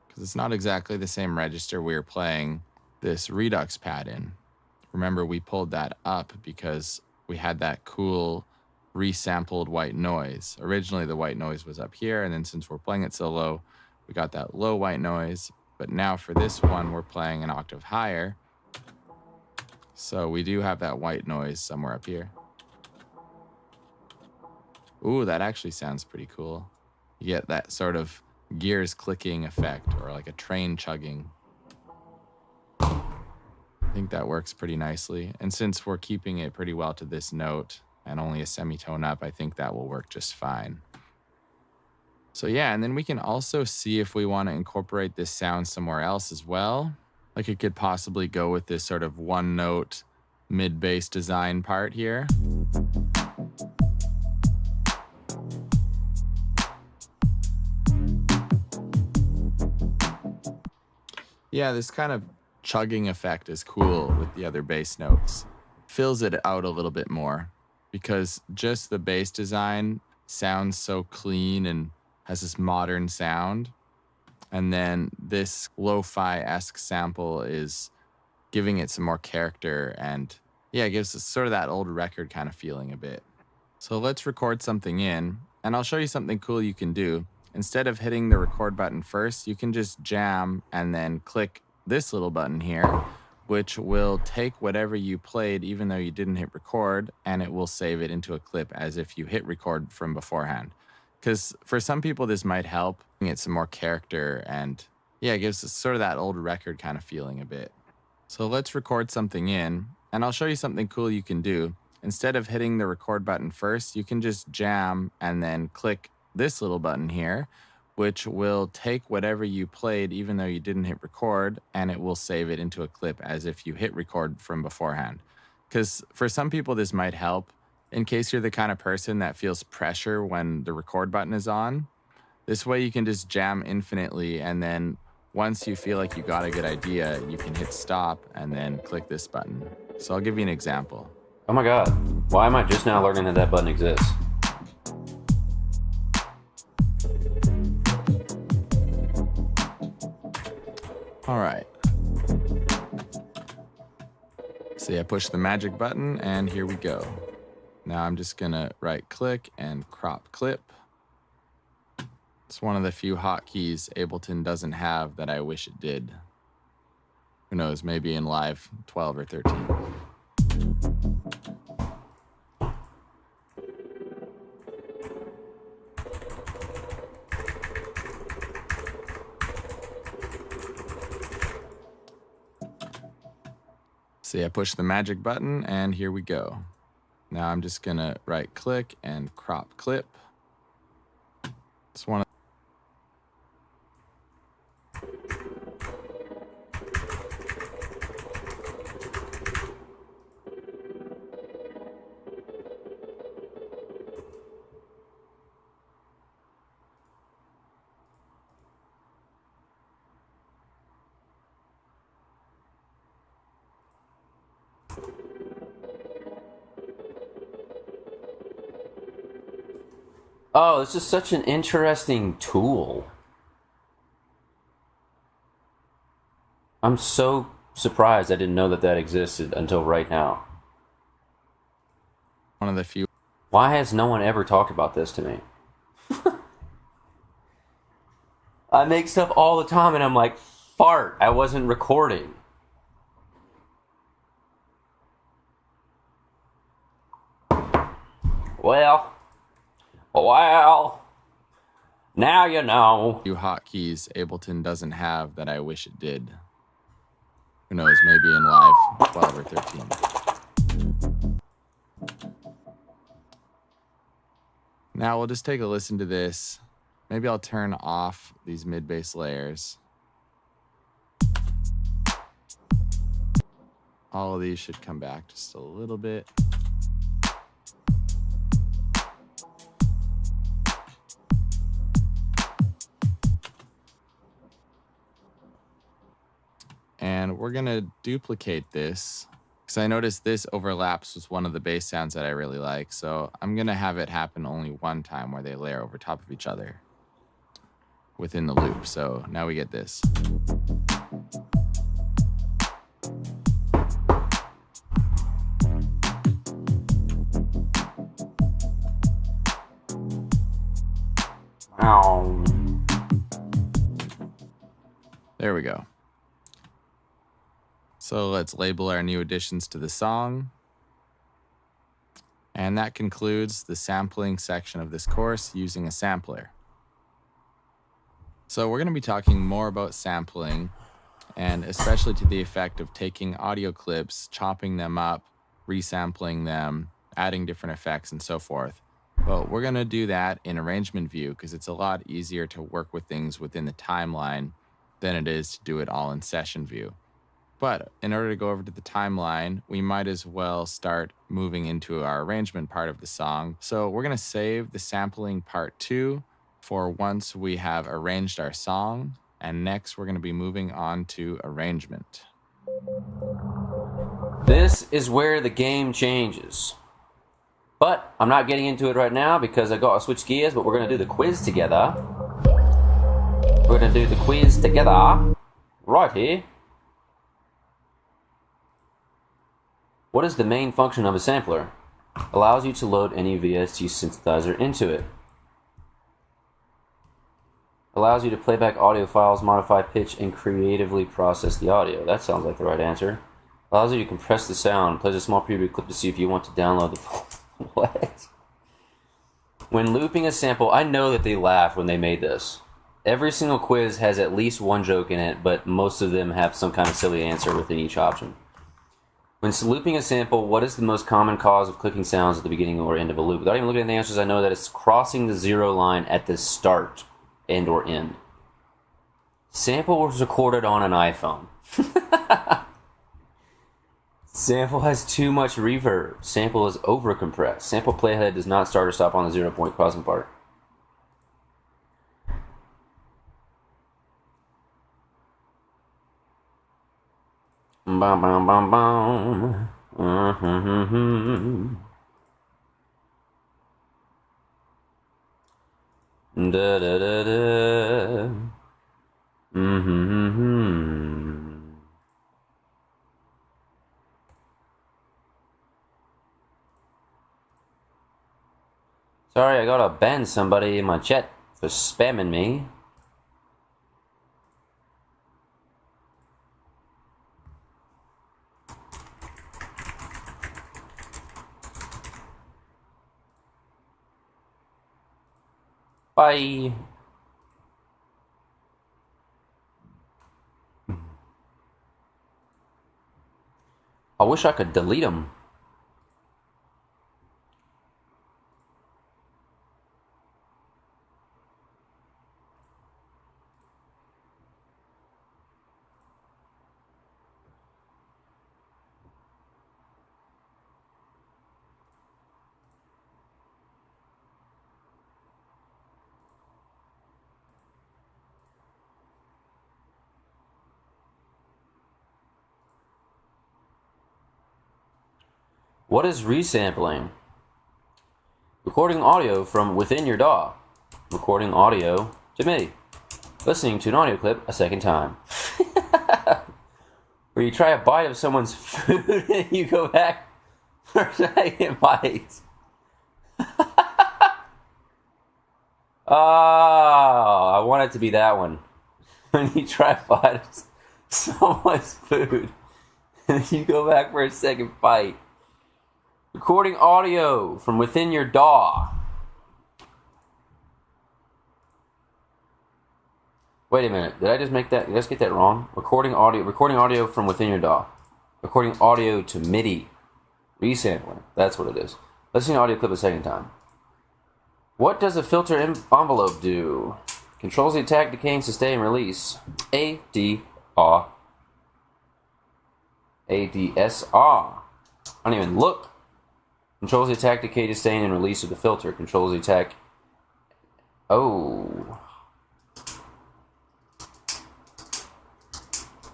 because it's not exactly the same register we were playing this Redux pad in. Remember, we pulled that up because we had that cool resampled white noise. Originally, the white noise was up here, and then since we're playing it so low, we got that low white noise. But now for this one, we're playing an octave higher. So we do have that white noise somewhere up here. Ooh, that actually sounds pretty cool. You get that sort of gears clicking effect, or like a train chugging. I think that works pretty nicely. And since we're keeping it pretty well to this note and only a semitone up, I think that will work just fine. So yeah, and then we can also see if we want to incorporate this sound somewhere else as well. Like it could possibly go with this sort of one note mid-bass design part here. Yeah, this kind of chugging effect is cool with the other bass notes. Fills it out a little bit more, because just the bass design sounds so clean and has this modern sound. And then this lo-fi-esque sample is giving it some more character, and yeah, it gives us sort of that old record kind of feeling a bit. So let's record something in, and I'll show you something cool you can do. Instead of hitting the record button first, you can just jam and then click this little button here, which will take whatever you played even though you didn't hit record, and it will save it into a clip as if you hit record from beforehand. Because for some people this might help get some more character, and yeah, it gives us sort of that old record kind of feeling a bit. So let's record something in, and I'll show you something cool you can do. Instead of hitting the record button first, you can just jam and then click this little button here, which will take whatever you played even though you didn't hit record, and it will save it into a clip as if you hit record from beforehand. Because for some people this might help in case you're the kind of person that feels pressure when the record button is on. This way you can just jam infinitely, and then once you feel like you got a good idea, you can hit stop and then click this button. So I'll give you an example. Oh my god, why am I just now learning that that button exists? All right. See, I push the magic button and here we go. Now I'm just gonna right click and crop clip. It's one of the few hotkeys Ableton doesn't have that I wish it did. Who knows, maybe in Live 12 or 13. See, I push the magic button and here we go. Now I'm just gonna right click and crop clip. It's one of Oh, this is such an interesting tool. I'm so surprised I didn't know that existed until right now. One of the few. Why has no one ever talked about this to me? I make stuff all the time and I'm like, fart, I wasn't recording. Well, now you know. Few hotkeys Ableton doesn't have that I wish it did. Who knows, maybe in live 12 or 13. Now we'll just take a listen to this. Maybe I'll turn off these mid-bass layers. All of these should come back just a little bit. And we're gonna duplicate this because I noticed this overlaps with one of the bass sounds that I really like. So I'm gonna have it happen only one time where they layer over top of each other within the loop. So now we get this. Ow. There we go. So let's label our new additions to the song. And that concludes the sampling section of this course using a sampler. So we're going to be talking more about sampling, and especially to the effect of taking audio clips, chopping them up, resampling them, adding different effects, and so forth. But we're going to do that in arrangement view because it's a lot easier to work with things within the timeline than it is to do it all in session view. But in order to go over to the timeline, we might as well start moving into our arrangement part of the song. So we're going to save the sampling part 2 for once we have arranged our song. And next, we're going to be moving on to arrangement. This is where the game changes. But I'm not getting into it right now because I got to switch gears, but we're going to do the quiz together. We're going to do the quiz together right here. What is the main function of a sampler? Allows you to load any VST synthesizer into it. Allows you to play back audio files, modify pitch, and creatively process the audio. That sounds like the right answer. Allows you to compress the sound. Plays a small preview clip to see if you want to download the full. What? When looping a sample, I know that they laughed when they made this. Every single quiz has at least one joke in it, but most of them have some kind of silly answer within each option. When looping a sample, what is the most common cause of clicking sounds at the beginning or end of a loop? Without even looking at the answers, I know that it's crossing the zero line at the start and or end. Sample was recorded on an iPhone. Sample has too much reverb. Sample is overcompressed. Sample playhead does not start or stop on the 0 point crossing part. Bum bum bum bum. Da da da da. Sorry, I gotta ban somebody in my chat for spamming me. Bye. I wish I could delete them. What is resampling? Recording audio from within your DAW. Recording audio to MIDI. Listening to an audio clip a second time. where you try a bite of someone's food and you go back for a second bite. Oh, I want it to be that one. When you try to bite someone's food and you go back for a second bite. Recording audio from within your DAW. Wait a minute. Did I just make that? Did I just get that wrong? Recording audio from within your DAW. Recording audio to MIDI. Resampling. That's what it is. Let's see an audio clip a second time. What does a filter envelope do? Controls the attack, decay, and sustain release. ADR. ADSR. I don't even look. Controls the attack, decay, sustain, and release of the filter. Controls the attack. Oh.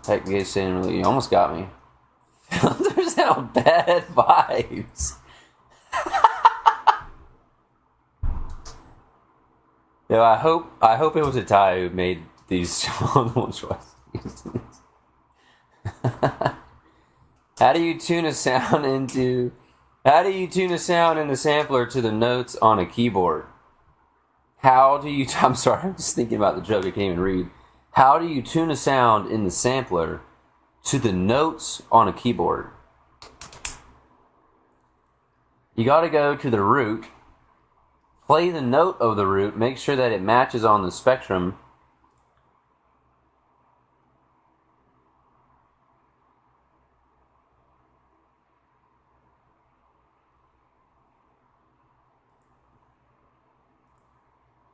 Attack, decay, sustain, and release. You almost got me. Filters have bad vibes. Yo, I hope it was a Thai who made these choices. How do you tune a sound in the sampler to the notes on a keyboard? I'm sorry, I'm just thinking about the joke, I can't even read. How do you tune a sound in the sampler to the notes on a keyboard? You gotta go to the root, play the note of the root, make sure that it matches on the spectrum.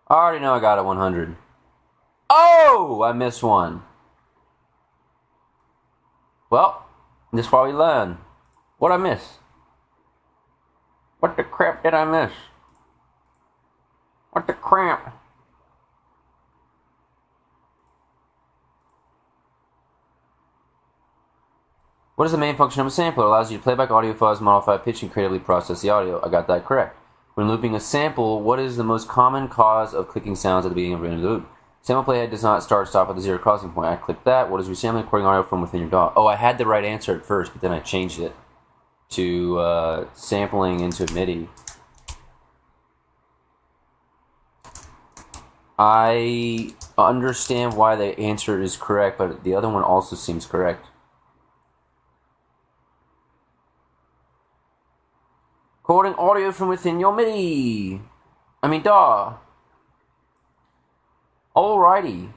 I already know I got it 100. Oh, I missed one. Well, this is why we learn. What'd I miss? What the crap did I miss? What the crap? What is the main function of a sampler? It allows you to play back audio files, modify pitch, and creatively process the audio. I got that correct. When looping a sample, what is the most common cause of clicking sounds at the beginning of a loop? Sample playhead does not stop at the zero crossing point. I clicked that. What is resampling? Recording audio from within your DAW. Oh, I had the right answer at first, but then I changed it to sampling into MIDI. I understand why the answer is correct, but the other one also seems correct. Recording audio from within your MIDI. DAW. Alrighty.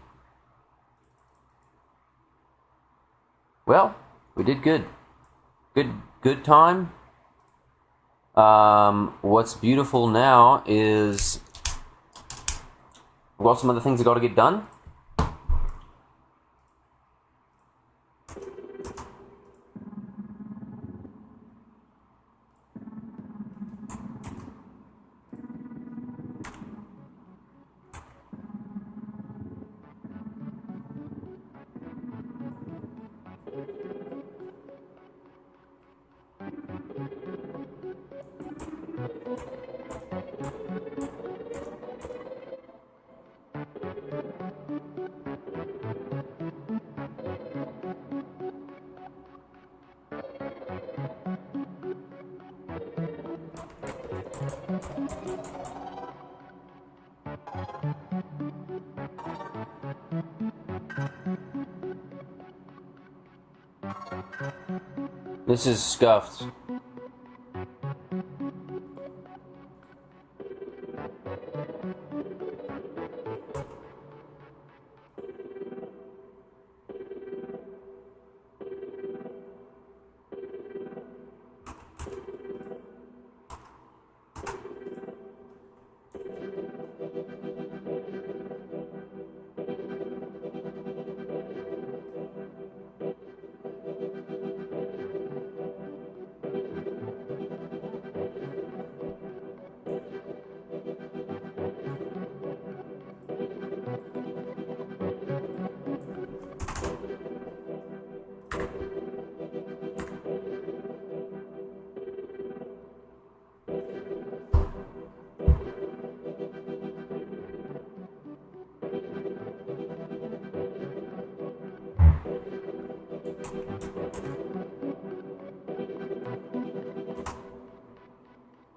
Well, we did good. Good time. What's beautiful now is we've got some other things that got to get done. This is scuffed.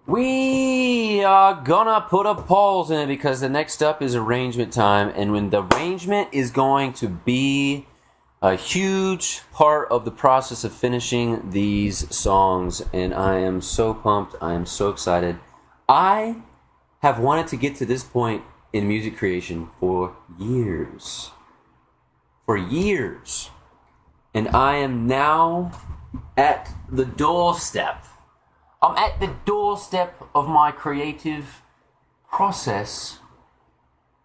We are gonna put a pause in it because the next up is arrangement time, and when the arrangement is going to be a huge part of the process of finishing these songs, and I am so pumped. I am so excited. I have wanted to get to this point in music creation for years. For years. And I am now at the doorstep. I'm at the doorstep of my creative process.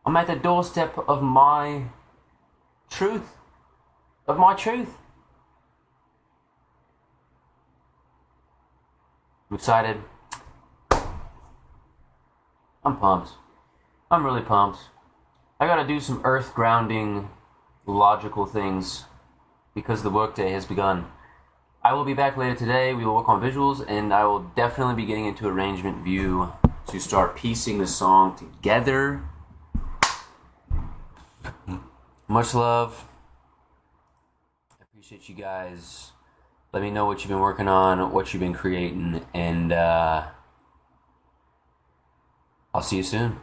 I'm at the doorstep of my truth. Of my truth. I'm excited. I'm pumped. I'm really pumped. I gotta do some earth grounding, logical things because the workday has begun. I will be back later today. We will work on visuals, and I will definitely be getting into arrangement view to start piecing the song together. Much love. I appreciate you guys. Let me know what you've been working on, what you've been creating, and I'll see you soon.